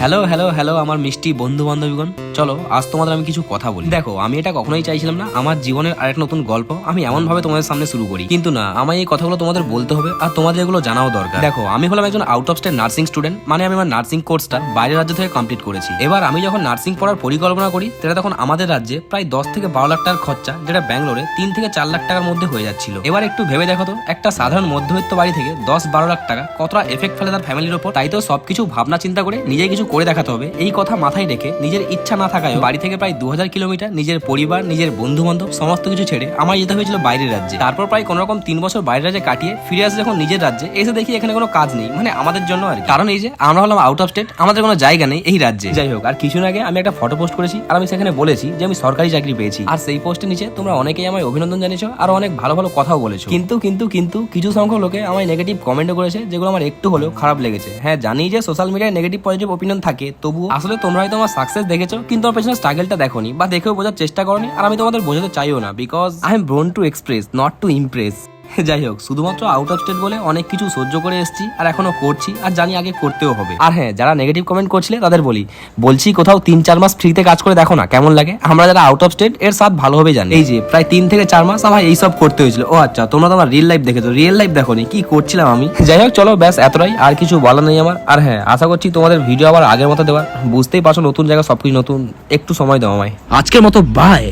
Hello hello hello আমার মিষ্টি বন্ধু বান্ধবীগণ, চলো আজ তোমাদের আমি কিছু কথা বলি। দেখো, আমি এটা কখনোই চাইছিলাম না আমার জীবনের আরেক নতুন গল্প আমি এমন ভাবে তোমাদের সামনে শুরু করি, কিন্তু না, আমায় এই কথাগুলো তোমাদের বলতে হবে আর তোমাদের এগুলো জানাও দরকার। দেখো, আমি হলাম একজন out of state nursing student, মানে আমি আমার নার্সিং কোর্সটা বাইরের রাজ্য থেকে কমপ্লিট করেছি। এবার আমি যখন নার্সিং পড়ার পরিকল্পনা করি, সেটা তখন আমাদের রাজ্যে প্রায় 10 থেকে 12 লাখ টাকার খরচা, যেটা ব্যাঙ্গালোরে 3 থেকে 4 লাখ টাকার মধ্যে হয়ে যাচ্ছিল। এবার একটু ভেবে দেখো তো, একটা সাধারণ মধ্যবিত্ত বাড়ি থেকে 10-12 লাখ টাকা কতটা এফেক্ট ফেলে তার ফ্যামিলির উপর। তাই তো সবকিছু ভাবনা চিন্তা করে নিজে কিছু করে দেখাতে হবে, এই কথা মাথায় রেখে নিজের ইচ্ছা না থাকায় বাড়ি থেকে প্রায় 2000 কিলোমিটার নিজের পরিবার, নিজের বন্ধু বান্ধব সমস্ত কিছু ছেড়ে আমার যেতে হয়েছিল বাইরের রাজ্যে। তারপর প্রায় কোনোরকম 3 বছর বাইরের রাজ্যে কাটিয়ে ফিরে আসে যখন নিজের রাজ্যে, এসে দেখি এখানে কোনো কাজ নেই, মানে আমাদের জন্য আর কি। কারণ এই যে আমরা হলাম আউট অফ স্টেট, আমাদের কোনো জায়গা নেই এই রাজ্যে। যাই হোক, আর কিছুদিন আগে আমি একটা ফটো পোস্ট করেছি আর আমি সেখানে বলেছি যে আমি সরকারি চাকরি পেয়েছি। আর সেই পোস্টের নিচে তোমরা অনেকেই আমায় অভিনন্দন জানিয়েছো আর অনেক ভালো ভালো কথাও বলেছো। কিন্তু কিন্তু কিন্তু কিছু সংখ্যক লোকে আমায় নেগেটিভ কমেন্টও করেছে, যেগুলো আমার একটু হলেও খারাপ লেগেছে। হ্যাঁ, জানি যে সোশ্যাল মিডিয়ায় নেগেটিভ পজিটিভ ওপিনিয়ন থাকে, তবুও আসলে তোমরা হয়তো আমার সাকসেস দেখেছো, কিন্তু আমার পেছনে স্ট্রাগলটা দেখোনি বা দেখেও বোঝার চেষ্টা করনি। আর আমি তোমাদের বোঝাতে চাইও না, because I am born to express, not to impress. যাই হোক, শুধুমাত্র আউট অফ স্টেট বলে অনেক কিছু সহ্য করে এসেছি আর এখনো করছি, আর জানি আগে করতেও হবে। আর হ্যাঁ, যারা নেগেটিভ কমেন্ট করছিলে তাদের বলছি কোথাও 3-4 মাস ফ্রিতে কাজ করে দেখো না কেমন লাগে। আমরা যারা আউট অফ স্টেট এর সাথ ভালোভাবে জানি। এই যে প্রায় 3 থেকে 4 মাস আমার এইসব করতে হয়েছিল। ও আচ্ছা, তোমরা তো আমার রিয়েল লাইফ দেখেছো, রিয়েল লাইফ দেখোনি কি করছিলাম আমি। যাই হোক, চলো ব্যাস এতটাই, আর কিছু বলার নেই আমার। আর হ্যাঁ, আশা করছি তোমাদের ভিডিও আবার আগের মতো দেওয়ার। বুঝতেই পারছো নতুন জায়গা, সবকিছু নতুন, একটু সময় দাও আমায়। আজকের মতো বাই।